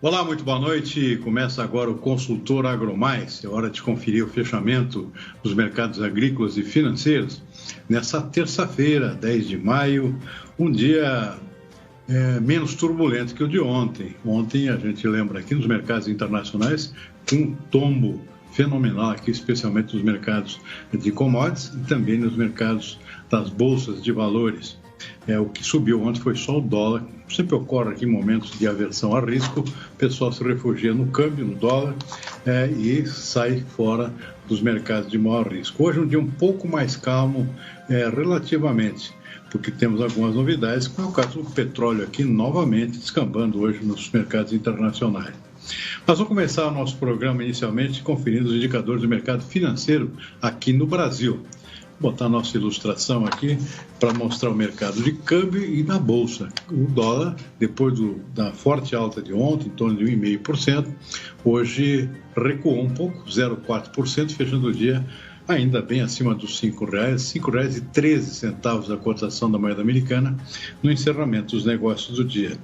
Olá, muito boa noite. Começa agora o Consultor AgroMais. É hora de conferir o fechamento dos mercados agrícolas e financeiros nessa terça-feira, 10 de maio, um dia menos turbulento que o de ontem. Ontem, a gente lembra aqui nos mercados internacionais, um tombo fenomenal aqui, especialmente nos mercados de commodities e também nos mercados das bolsas de valores. O que subiu ontem foi só o dólar. Sempre ocorre aqui momentos de aversão a risco, o pessoal se refugia no câmbio, no dólar, e sai fora dos mercados de maior risco. Hoje é um dia um pouco mais calmo, relativamente, porque temos algumas novidades, como é o caso do petróleo aqui, novamente descambando hoje nos mercados internacionais. Nós vamos começar o nosso programa inicialmente conferindo os indicadores do mercado financeiro aqui no Brasil. Vou botar a nossa ilustração aqui para mostrar o mercado de câmbio e na bolsa. O dólar, depois da forte alta de ontem, em torno de 1,5%, hoje recuou um pouco, 0,4%, fechando o dia ainda bem acima dos R$ 5,00, R$ 5,13 a cotação da moeda americana no encerramento dos negócios do dia.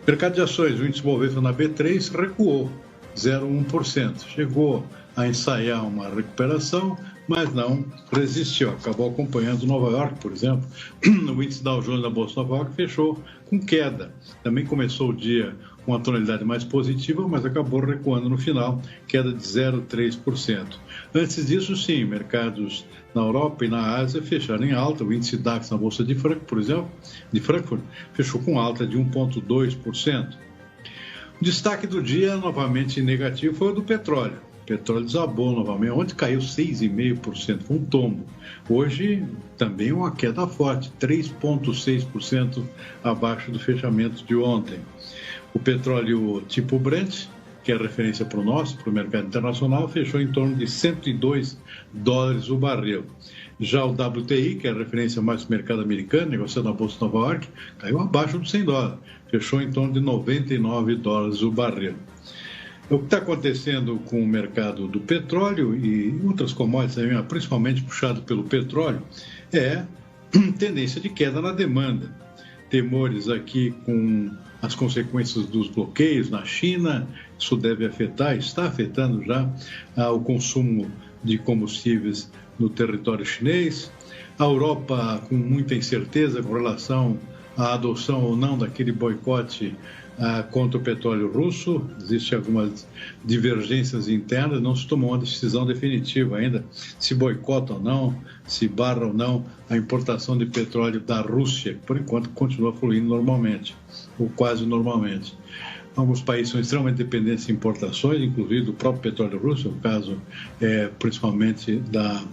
Mercado de ações, o índice Bovespa na B3 recuou 0,1%, chegou a ensaiar uma recuperação, mas não resistiu, acabou acompanhando Nova York, por exemplo. O índice Dow Jones da Bolsa de Nova York fechou com queda. Também começou o dia com uma tonalidade mais positiva, mas acabou recuando no final, queda de 0,3%. Antes disso, sim, mercados na Europa e na Ásia fecharam em alta. O índice DAX na Bolsa de Frankfurt, por exemplo, fechou com alta de 1,2%. O destaque do dia, novamente negativo, foi o do petróleo. O petróleo desabou novamente, ontem caiu 6,5%, foi um tombo. Hoje também uma queda forte, 3,6% abaixo do fechamento de ontem. O petróleo tipo Brent, que é referência para o nosso, para o mercado internacional, fechou em torno de $102 o barril. Já o WTI, que é a referência mais para o mercado americano, negociado na Bolsa de Nova York, caiu abaixo dos $100, fechou em torno de $99 o barril. O que está acontecendo com o mercado do petróleo e outras commodities, principalmente puxado pelo petróleo, é tendência de queda na demanda. Temores aqui com as consequências dos bloqueios na China, isso deve afetar, está afetando já o consumo de combustíveis no território chinês. A Europa com muita incerteza com relação à adoção ou não daquele boicote contra o petróleo russo. Existem algumas divergências internas, não se tomou uma decisão definitiva ainda, se boicota ou não, se barra ou não a importação de petróleo da Rússia, que por enquanto continua fluindo normalmente, ou quase normalmente. Alguns países são extremamente dependentes de importações, inclusive do próprio petróleo russo, o caso principalmente da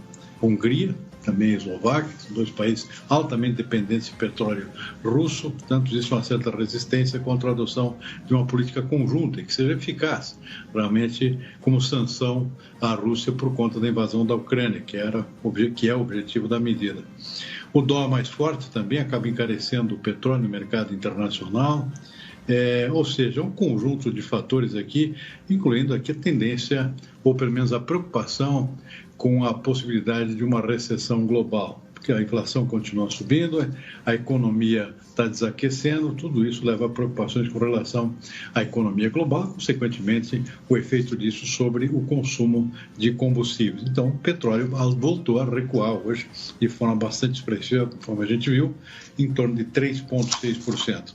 Hungria, também a Eslováquia, são dois países altamente dependentes de petróleo russo, portanto existe uma certa resistência contra a adoção de uma política conjunta e que seja eficaz, realmente como sanção à Rússia por conta da invasão da Ucrânia, que é o objetivo da medida. O dólar mais forte também acaba encarecendo o petróleo no mercado internacional, ou seja, um conjunto de fatores aqui, incluindo aqui a tendência, ou pelo menos a preocupação com a possibilidade de uma recessão global, porque a inflação continua subindo, a economia está desaquecendo, tudo isso leva a preocupações com relação à economia global, consequentemente o efeito disso sobre o consumo de combustíveis. Então o petróleo voltou a recuar hoje de forma bastante expressiva, conforme a gente viu, em torno de 3,6%.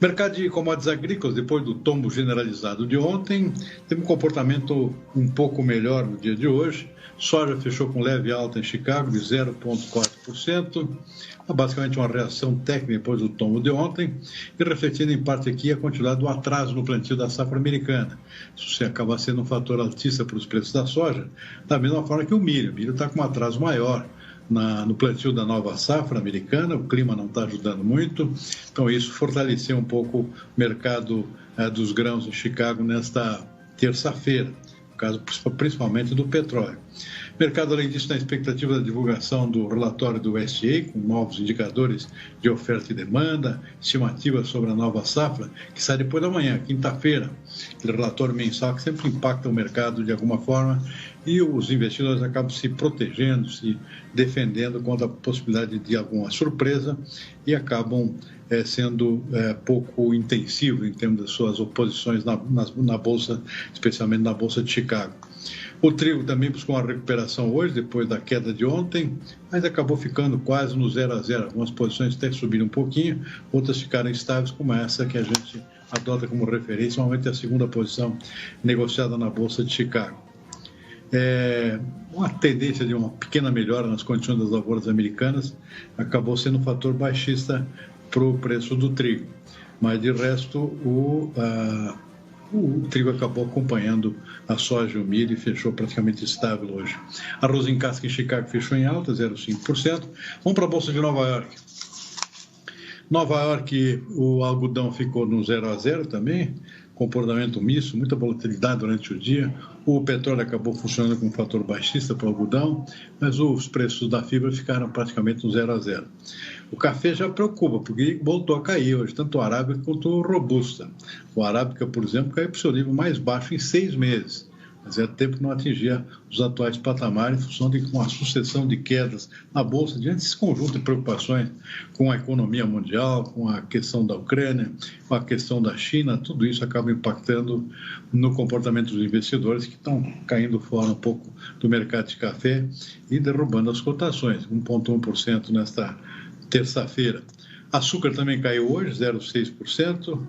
Mercado de commodities agrícolas, depois do tombo generalizado de ontem, teve um comportamento um pouco melhor no dia de hoje. Soja fechou com leve alta em Chicago de 0,4%, basicamente uma reação técnica depois do tombo de ontem, e refletindo em parte aqui a quantidade do atraso no plantio da safra americana. Isso acaba sendo um fator altista para os preços da soja, da mesma forma que o milho. O milho está com um atraso maior no plantio da nova safra americana, o clima não está ajudando muito, então isso fortaleceu um pouco o mercado dos grãos em Chicago nesta terça-feira, no caso principalmente do petróleo. O mercado, além disso, está na expectativa da divulgação do relatório do USDA, com novos indicadores de oferta e demanda, estimativas sobre a nova safra, que sai depois da manhã, quinta-feira. Aquele relatório mensal que sempre impacta o mercado de alguma forma e os investidores acabam se protegendo, se defendendo contra a possibilidade de alguma surpresa e acabam sendo pouco intensivo em termos das suas oposições na Bolsa, especialmente na Bolsa de Chicago. O trigo também buscou uma recuperação hoje, depois da queda de ontem, mas acabou ficando quase no 0 a 0. Algumas posições até subiram um pouquinho, outras ficaram estáveis, como essa que a gente adota como referência, normalmente a segunda posição negociada na Bolsa de Chicago. Uma tendência de uma pequena melhora nas condições das lavouras americanas acabou sendo um fator baixista para o preço do trigo, mas de resto o trigo acabou acompanhando a soja e o milho e fechou praticamente estável hoje. Arroz em casca em Chicago fechou em alta, 0,5%. Vamos para a Bolsa de Nova York. Nova York, o algodão ficou no 0 a 0 também, comportamento misto, muita volatilidade durante o dia. O petróleo acabou funcionando como um fator baixista para o algodão, mas os preços da fibra ficaram praticamente no 0 a 0. O café já preocupa, porque voltou a cair hoje, tanto o arábica quanto o robusta. O arábica, por exemplo, caiu para o seu nível mais baixo em 6 meses. Fazia tempo que não atingia os atuais patamares, em função de uma sucessão de quedas na Bolsa, diante desse conjunto de preocupações com a economia mundial, com a questão da Ucrânia, com a questão da China, tudo isso acaba impactando no comportamento dos investidores, que estão caindo fora um pouco do mercado de café e derrubando as cotações, 1,1% nesta terça-feira. Açúcar também caiu hoje, 0,6%.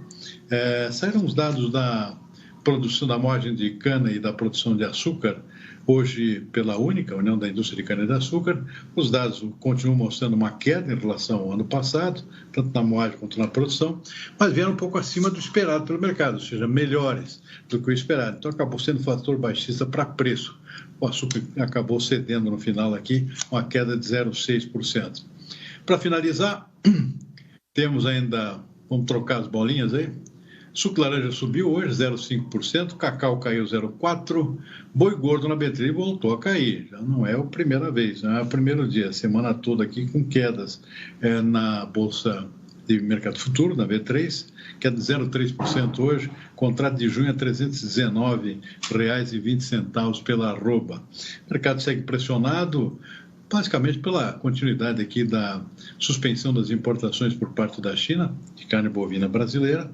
Saíram os dados da produção da margem de cana e da produção de açúcar, hoje pela única União da Indústria de Cana-de-Açúcar. Os dados continuam mostrando uma queda em relação ao ano passado, tanto na moagem quanto na produção, mas vieram um pouco acima do esperado pelo mercado, ou seja, melhores do que o esperado. Então acabou sendo um fator baixista para preço. O açúcar acabou cedendo no final aqui, uma queda de 0,6%. Para finalizar, temos ainda, vamos trocar as bolinhas aí, suco laranja subiu hoje 0,5%, cacau caiu 0,4%, boi gordo na B3 voltou a cair. Já não é a primeira vez, não é o primeiro dia, a semana toda aqui com quedas na Bolsa de Mercado Futuro, na B3, queda de 0,3% hoje, contrato de junho a R$ 319,20 pela arroba. O mercado segue pressionado, basicamente pela continuidade aqui da suspensão das importações por parte da China de carne bovina brasileira.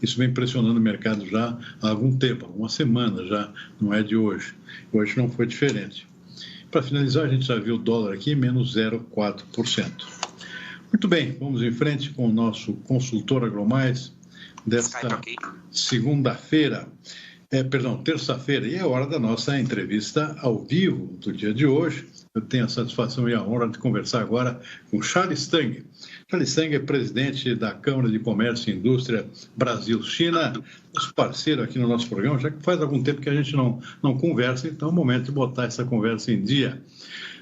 Isso vem pressionando o mercado já há algum tempo, algumas semanas já, não é de hoje. Hoje não foi diferente. Para finalizar, a gente já viu o dólar aqui, menos 0,4%. Muito bem, vamos em frente com o nosso consultor AgroMais desta segunda-feira. Terça-feira, e é hora da nossa entrevista ao vivo do dia de hoje. Eu tenho a satisfação e a honra de conversar agora com Charles Tang. Charles Tang é presidente da Câmara de Comércio e Indústria Brasil-China, nosso parceiro aqui no nosso programa, já que faz algum tempo que a gente não conversa, então é o momento de botar essa conversa em dia.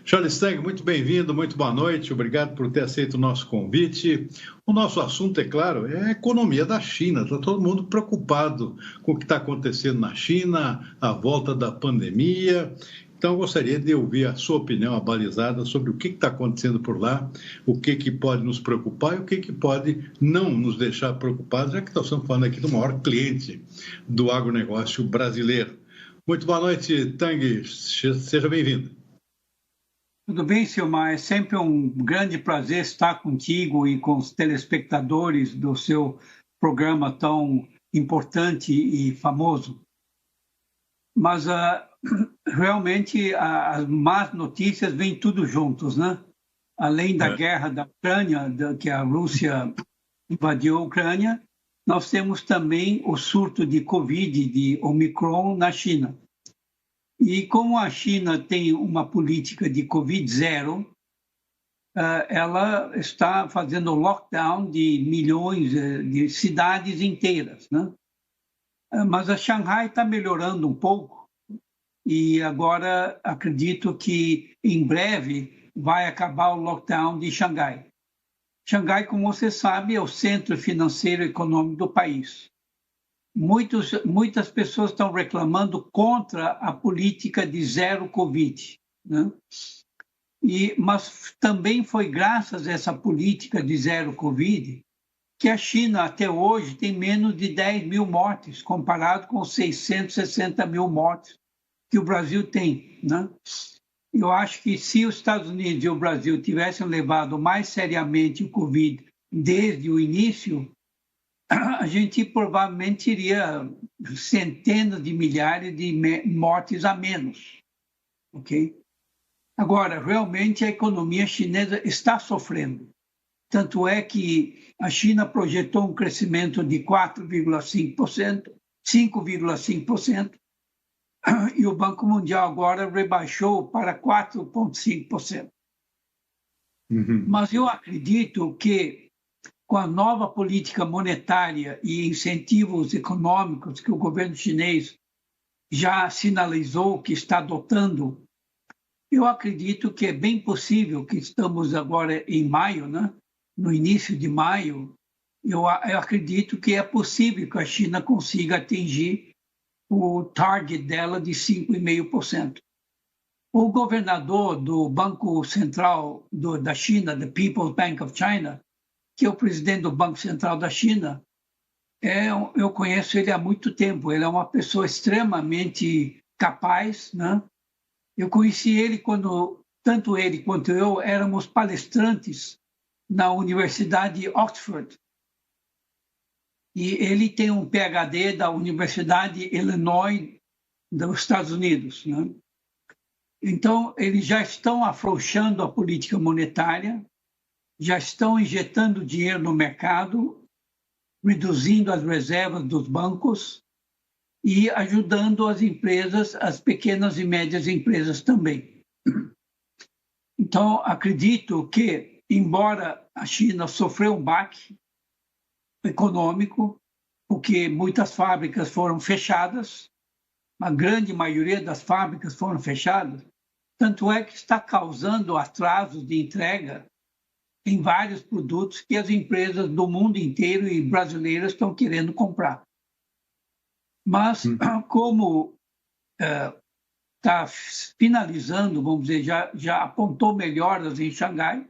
Charles Tang, muito bem-vindo, muito boa noite, obrigado por ter aceito o nosso convite. O nosso assunto, é claro, é a economia da China. Está todo mundo preocupado com o que está acontecendo na China, a volta da pandemia. Então, eu gostaria de ouvir a sua opinião abalizada sobre o que está acontecendo por lá, o que pode nos preocupar e o que pode não nos deixar preocupados, já que nós estamos falando aqui do maior cliente do agronegócio brasileiro. Muito boa noite, Tang, seja bem-vindo. Tudo bem, Silmar? É sempre um grande prazer estar contigo e com os telespectadores do seu programa tão importante e famoso. Mas realmente as más notícias vêm tudo juntos, né? Além da guerra da Ucrânia, que a Rússia invadiu a Ucrânia, nós temos também o surto de Covid, de Omicron na China. E como a China tem uma política de Covid zero, ela está fazendo lockdown de milhões de cidades inteiras, né? Mas a Xangai está melhorando um pouco e agora acredito que em breve vai acabar o lockdown de Xangai. Xangai, como você sabe, é o centro financeiro e econômico do país. Muitas pessoas estão reclamando contra a política de zero Covid. né? Mas também foi graças a essa política de zero Covid que a China até hoje tem menos de 10 mil mortes, comparado com os 660 mil mortes que o Brasil tem, né? Eu acho que se os Estados Unidos e o Brasil tivessem levado mais seriamente o Covid desde o início, a gente provavelmente teria centenas de milhares de mortes a menos, ok? Agora, realmente a economia chinesa está sofrendo. Tanto é que a China projetou um crescimento de 4,5%, 5,5%, e o Banco Mundial agora rebaixou para 4,5%. Mas eu acredito que com a nova política monetária e incentivos econômicos que o governo chinês já sinalizou que está adotando, eu acredito que é bem possível que estamos agora em maio, né? No início de maio, eu acredito que é possível que a China consiga atingir o target dela de 5,5%. O governador do Banco Central da China, the People's Bank of China, que é o presidente do Banco Central da China, eu conheço ele há muito tempo. Ele é uma pessoa extremamente capaz, né? Eu conheci ele quando tanto ele quanto eu éramos palestrantes na Universidade de Oxford. E ele tem um PhD da Universidade de Illinois dos Estados Unidos, né? Então, eles já estão afrouxando a política monetária, já estão injetando dinheiro no mercado, reduzindo as reservas dos bancos e ajudando as empresas, as pequenas e médias empresas também. Então, acredito que, embora a China sofreu um baque econômico, porque muitas fábricas foram fechadas, a grande maioria das fábricas foram fechadas, tanto é que está causando atrasos de entrega em vários produtos que as empresas do mundo inteiro e brasileiras estão querendo comprar. Mas, como está finalizando, vamos dizer, já apontou melhoras em Xangai,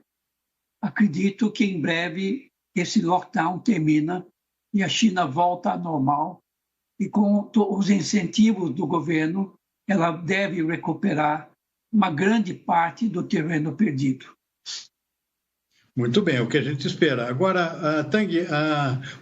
acredito que em breve esse lockdown termina e a China volta ao normal e com os incentivos do governo, ela deve recuperar uma grande parte do terreno perdido. Muito bem, é o que a gente espera. Agora, Tang,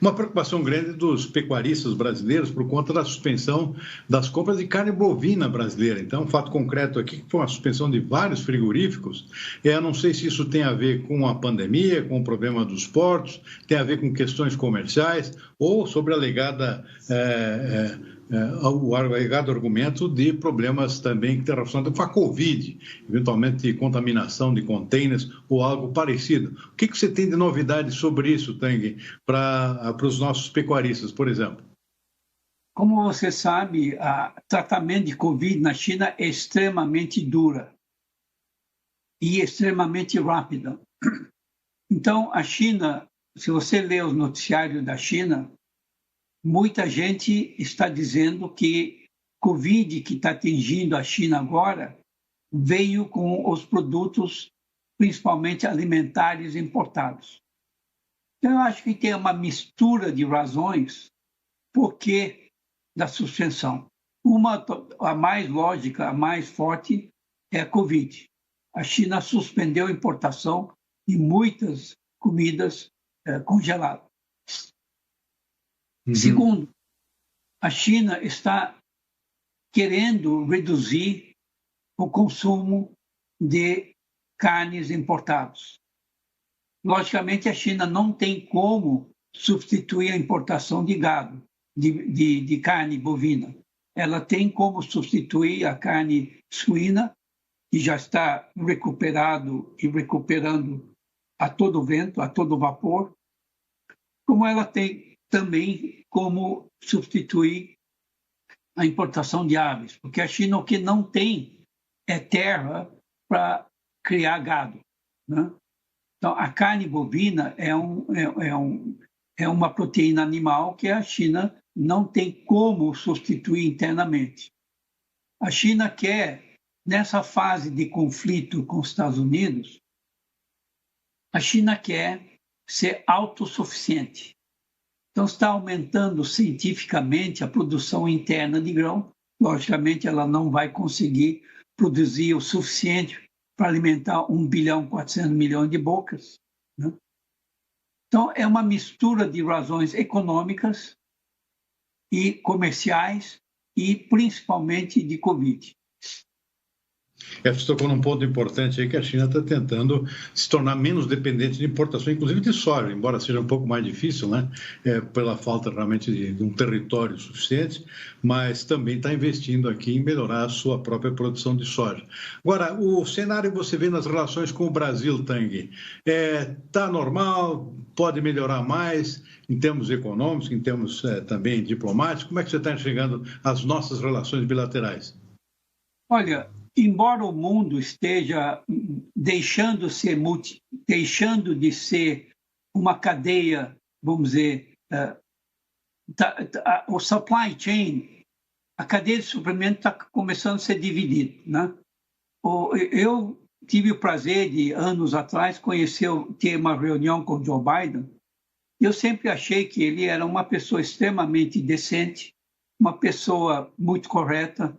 uma preocupação grande dos pecuaristas brasileiros por conta da suspensão das compras de carne bovina brasileira. Então, um fato concreto aqui que foi uma suspensão de vários frigoríficos. Eu não sei se isso tem a ver com a pandemia, com o problema dos portos, tem a ver com questões comerciais ou sobre a alegada o alegado argumento de problemas também que estão relacionados com a Covid, eventualmente contaminação de containers ou algo parecido. O que você tem de novidade sobre isso, Tang, para os nossos pecuaristas, por exemplo? Como você sabe, o tratamento de Covid na China é extremamente dura e extremamente rápida. Então, a China, se você lê os noticiários da China, muita gente está dizendo que Covid que está atingindo a China agora veio com os produtos, principalmente alimentares importados. Então, eu acho que tem uma mistura de razões por que da suspensão. A mais lógica, a mais forte, é a Covid. A China suspendeu a importação de muitas comidas congeladas. Segundo, a China está querendo reduzir o consumo de carnes importadas. Logicamente, a China não tem como substituir a importação de gado, de carne bovina. Ela tem como substituir a carne suína, que já está recuperado e recuperando a todo vento, a todo vapor, como ela tem também como substituir a importação de aves, porque a China o que não tem é terra para criar gado, né? Então, a carne bovina é uma proteína animal que a China não tem como substituir internamente. A China quer nessa fase de conflito com os Estados Unidos, a China quer ser autossuficiente. Então, está aumentando cientificamente a produção interna de grão. Logicamente, ela não vai conseguir produzir o suficiente para alimentar 1,4 bilhão de bocas, né? Então, é uma mistura de razões econômicas e comerciais e, principalmente, de Covid. Você tocou num ponto importante aí, que a China está tentando se tornar menos dependente de importação, inclusive de soja, embora seja um pouco mais difícil, né? Pela falta realmente de um território suficiente, mas também está investindo aqui em melhorar a sua própria produção de soja. Agora, o cenário você vê nas relações com o Brasil, Tang, está normal, pode melhorar mais em termos econômicos, em termos também diplomáticos? Como é que você está enxergando as nossas relações bilaterais? Olha, embora o mundo esteja deixando de ser uma cadeia, vamos dizer, o supply chain, a cadeia de suprimento está começando a ser dividida, né? Eu tive o prazer de, anos atrás, ter uma reunião com o Joe Biden. Eu sempre achei que ele era uma pessoa extremamente decente, uma pessoa muito correta.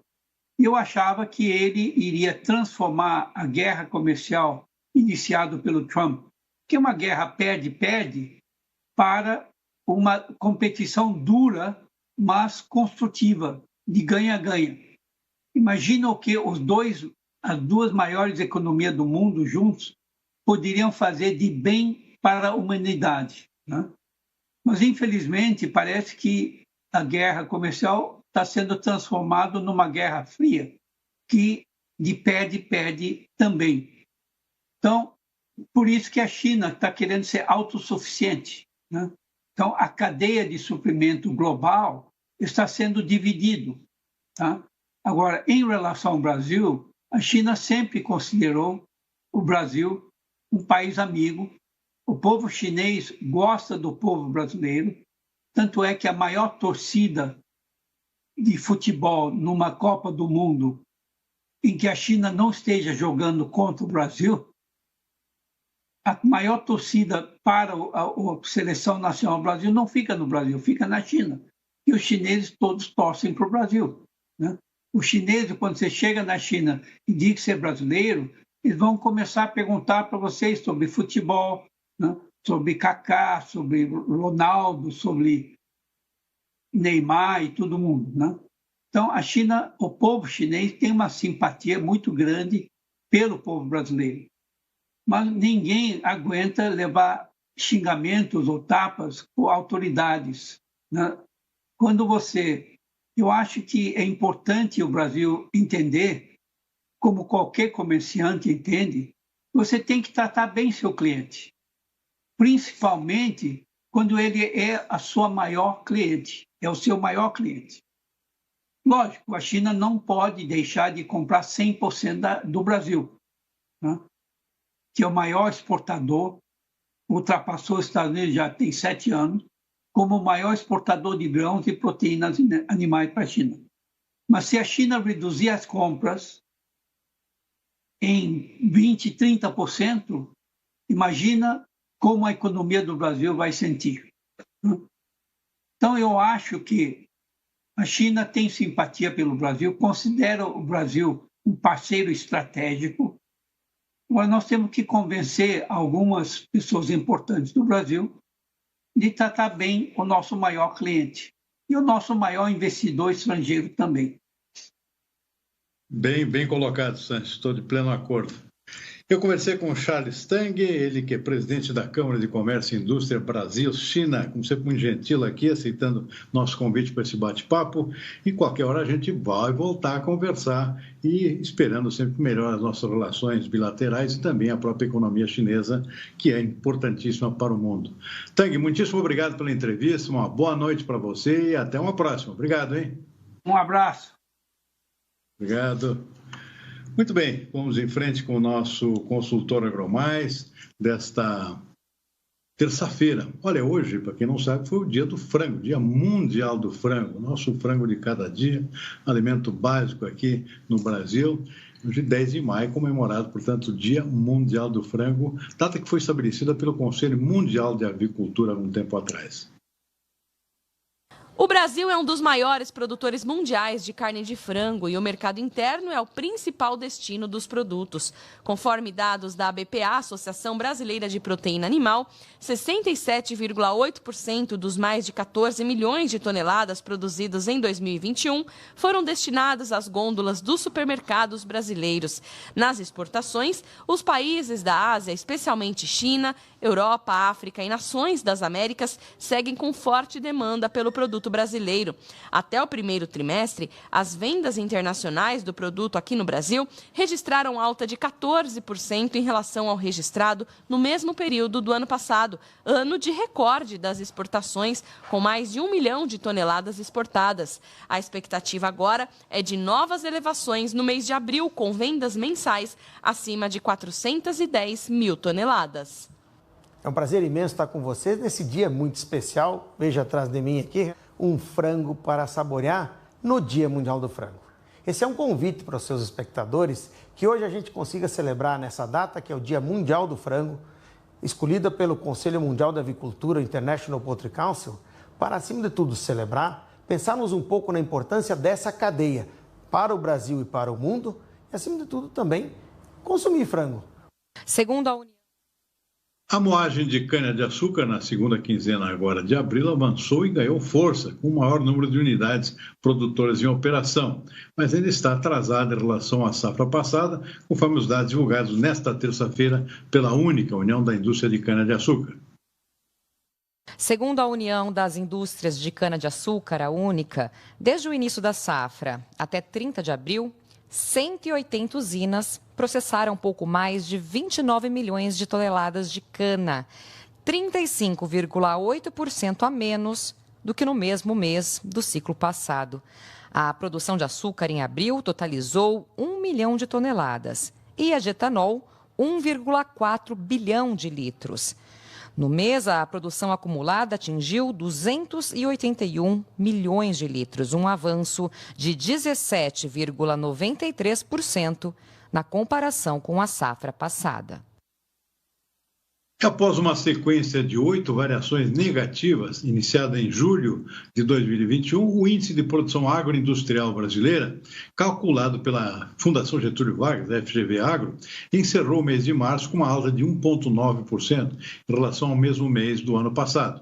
Eu achava que ele iria transformar a guerra comercial iniciada pelo Trump, que é uma guerra perde-perde, para uma competição dura, mas construtiva, de ganha-ganha. Imagina o que as duas maiores economias do mundo juntos poderiam fazer de bem para a humanidade, né? Mas, infelizmente, parece que a guerra comercial está sendo transformado numa guerra fria, que de perde também. Então, por isso que a China está querendo ser autossuficiente, né? Então, a cadeia de suprimento global está sendo dividida, tá? Agora, em relação ao Brasil, a China sempre considerou o Brasil um país amigo. O povo chinês gosta do povo brasileiro, tanto é que a maior torcida de futebol numa Copa do Mundo em que a China não esteja jogando contra o Brasil, a maior torcida para a seleção nacional do Brasil não fica no Brasil, fica na China. E os chineses todos torcem para o Brasil, né? Os chineses, quando você chega na China e diz que você é brasileiro, eles vão começar a perguntar para vocês sobre futebol, né? Sobre Kaká, sobre Ronaldo, sobre Neymar e todo mundo, né? Então, a China, o povo chinês tem uma simpatia muito grande pelo povo brasileiro. Mas ninguém aguenta levar xingamentos ou tapas por autoridades, né? Eu acho que é importante o Brasil entender, como qualquer comerciante entende, você tem que tratar bem seu cliente, principalmente quando ele é a sua maior cliente, é o seu maior cliente. Lógico, a China não pode deixar de comprar 100% do Brasil, né? Que é o maior exportador, ultrapassou os Estados Unidos já tem 7 anos, como o maior exportador de grãos e proteínas animais para a China. Mas se a China reduzir as compras em 20%, 30%, imagina como a economia do Brasil vai sentir. Então, eu acho que a China tem simpatia pelo Brasil, considera o Brasil um parceiro estratégico. Agora, nós temos que convencer algumas pessoas importantes do Brasil de tratar bem o nosso maior cliente e o nosso maior investidor estrangeiro também. Bem colocado, Santos. Estou de pleno acordo. Eu conversei com o Charles Tang, ele que é presidente da Câmara de Comércio e Indústria Brasil-China, como sempre muito gentil aqui, aceitando nosso convite para esse bate-papo. E qualquer hora a gente vai voltar a conversar e esperando sempre melhor as nossas relações bilaterais e também a própria economia chinesa, que é importantíssima para o mundo. Tang, muitíssimo obrigado pela entrevista, uma boa noite para você e até uma próxima. Obrigado, hein? Um abraço. Obrigado. Muito bem, vamos em frente com o nosso consultor AgroMais desta terça-feira. Olha, hoje, para quem não sabe, foi o dia do frango, dia mundial do frango, nosso frango de cada dia, alimento básico aqui no Brasil. Hoje, 10 de maio, comemorado, portanto, o Dia Mundial do Frango, data que foi estabelecida pelo Conselho Mundial de Avicultura há um tempo atrás. O Brasil é um dos maiores produtores mundiais de carne de frango e o mercado interno é o principal destino dos produtos. Conforme dados da ABPA, Associação Brasileira de Proteína Animal, 67,8% dos mais de 14 milhões de toneladas produzidos em 2021 foram destinados às gôndolas dos supermercados brasileiros. Nas exportações, os países da Ásia, especialmente China, Europa, África e nações das Américas, seguem com forte demanda pelo produto brasileiro. Até o primeiro trimestre, as vendas internacionais do produto aqui no Brasil registraram alta de 14% em relação ao registrado no mesmo período do ano passado, ano de recorde das exportações, com mais de 1 milhão de toneladas exportadas. A expectativa agora é de novas elevações no mês de abril, com vendas mensais acima de 410 mil toneladas. É um prazer imenso estar com vocês nesse dia muito especial. Veja atrás de mim aqui, um frango para saborear no Dia Mundial do Frango. Esse é um convite para os seus espectadores que hoje a gente consiga celebrar nessa data, que é o Dia Mundial do Frango, escolhida pelo Conselho Mundial da Avicultura, International Poultry Council, para, acima de tudo, celebrar, pensarmos um pouco na importância dessa cadeia para o Brasil e para o mundo e, acima de tudo, também consumir frango. Segundo a União, a moagem de cana-de-açúcar na segunda quinzena agora de abril avançou e ganhou força, com o maior número de unidades produtoras em operação, mas ainda está atrasada em relação à safra passada, conforme os dados divulgados nesta terça-feira pela única União da Indústria de Cana-de-Açúcar. Segundo a União das Indústrias de Cana-de-Açúcar, a única, desde o início da safra até 30 de abril, 180 usinas processaram pouco mais de 29 milhões de toneladas de cana, 35,8% a menos do que no mesmo mês do ciclo passado. A produção de açúcar em abril totalizou 1 milhão de toneladas e a de etanol, 1,4 bilhão de litros. No mês, a produção acumulada atingiu 281 milhões de litros, um avanço de 17,93% na comparação com a safra passada. Após uma sequência de 8 variações negativas, iniciada em julho de 2021, o Índice de Produção Agroindustrial Brasileira, calculado pela Fundação Getúlio Vargas, da FGV Agro, encerrou o mês de março com uma alta de 1,9% em relação ao mesmo mês do ano passado.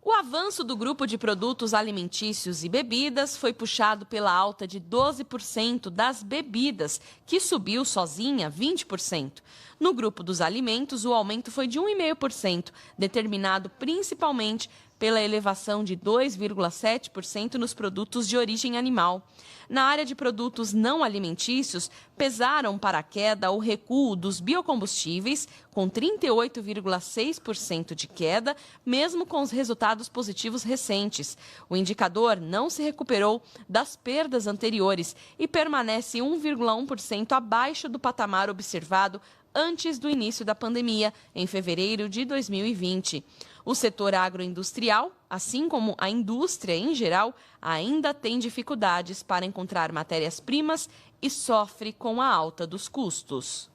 O avanço do grupo de produtos alimentícios e bebidas foi puxado pela alta de 12% das bebidas, que subiu sozinha 20%. No grupo dos alimentos, o aumento foi de 1,5%, determinado principalmente pela elevação de 2,7% nos produtos de origem animal. Na área de produtos não alimentícios, pesaram para a queda o recuo dos biocombustíveis, com 38,6% de queda, mesmo com os resultados positivos recentes. O indicador não se recuperou das perdas anteriores e permanece 1,1% abaixo do patamar observado antes do início da pandemia, em fevereiro de 2020. O setor agroindustrial, assim como a indústria em geral, ainda tem dificuldades para encontrar matérias-primas e sofre com a alta dos custos.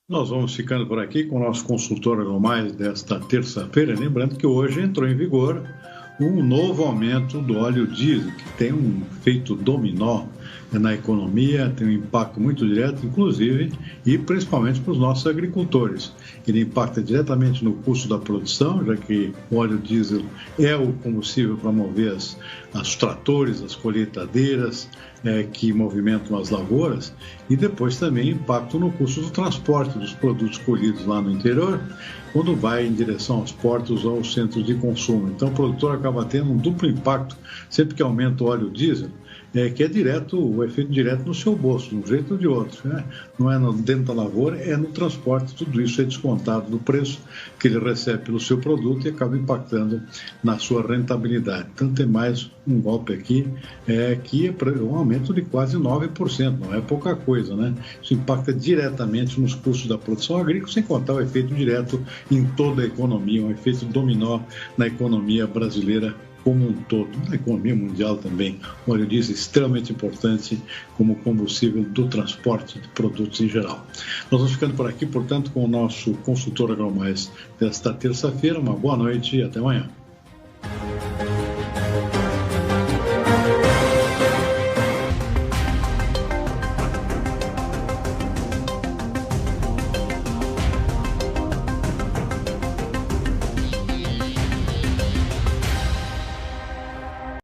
Nós vamos ficando por aqui com o nosso consultor AgroMais desta terça-feira, lembrando que hoje entrou em vigor um novo aumento do óleo diesel, que tem um efeito dominó na economia, tem um impacto muito direto, inclusive, e principalmente para os nossos agricultores. Ele impacta diretamente no custo da produção, já que o óleo diesel é o combustível para mover os tratores, as colheitadeiras, que movimentam as lavouras, e depois também impacto no custo do transporte dos produtos colhidos lá no interior, quando vai em direção aos portos ou aos centros de consumo. Então o produtor acaba tendo um duplo impacto sempre que aumenta o óleo diesel, que é direto, o efeito direto no seu bolso, de um jeito ou de outro, né? Não é dentro da lavoura, é no transporte, tudo isso é descontado do preço que ele recebe pelo seu produto e acaba impactando na sua rentabilidade. Então tem mais um golpe aqui, que é um aumento de quase 9%, não é pouca coisa, né? Isso impacta diretamente nos custos da produção agrícola, sem contar o efeito direto em toda a economia, um efeito dominó na economia brasileira como um todo, na economia mundial também, o óleo diesel é extremamente importante como combustível do transporte de produtos em geral. Nós vamos ficando por aqui, portanto, com o nosso consultor AgroMais desta terça-feira. Uma boa noite e até amanhã.